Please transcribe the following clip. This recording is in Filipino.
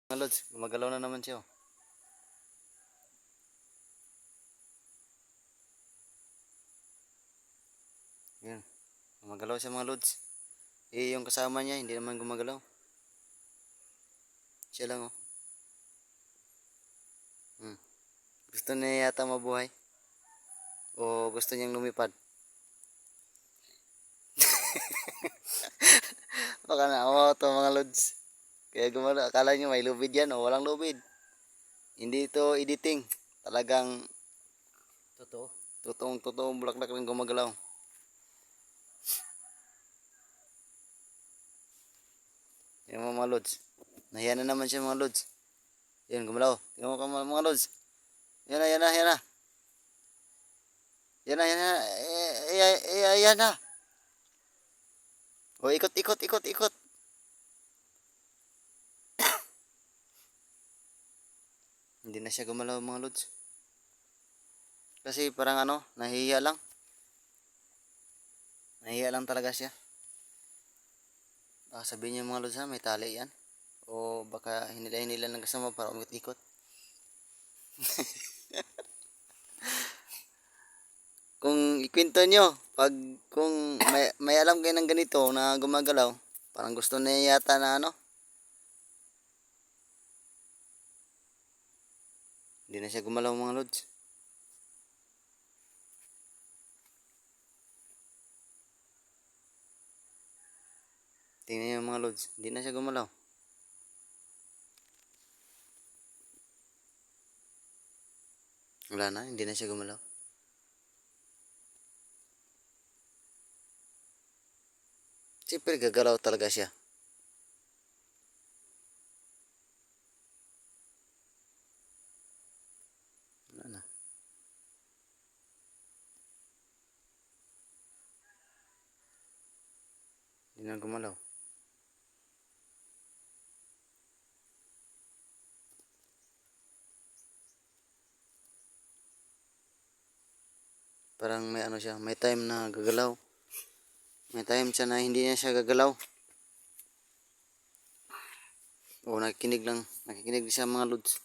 Mga lods, gumagalaw na naman siya. Oh. Yan. Gumagalaw siya mga lods. Eh, yung kasama niya, hindi naman gumagalaw. Siya lang, oh. Gusto niya yata mabuhay. O gusto niyang lumipad. Baka naawa to mga lods. Kaya gumalaw. Akala niyo may lubid yan, o walang lubid. Hindi ito editing. Talagang Totoo. totoong bulaklak lang gumagalaw. Yan mga lods. Nahiya na naman siya mga lods. Yan, gumalaw. Tingnan mo ka mga lods. Yan na, yan na, yan na. Yan na, yan na. Yan na. O, ikot, ikot, ikot, ikot. Hindi na siya gumalaw mga lods. Kasi parang ano, nahihiya lang. Nahihiya lang talaga siya. Baka sabihin niyo mga lods ha, may tali yan. O baka hinila-hinila lang kasama para umikot-ikot. Kung ikwento nyo, kung may alam kayo ng ganito na gumagalaw, parang gusto niya yata na ano. Hindi na siya gumalaw mga lods. Tingnan niyo mga lods, hindi na siya gumalaw. Wala na, hindi na siya gumalaw. Siyempre gagalaw talaga siya. Wala na. Hindi na gumalaw. Parang may ano siya, may time na gagalaw. May time siya na hindi na siya gagalaw. O nakikinig siya mga lods.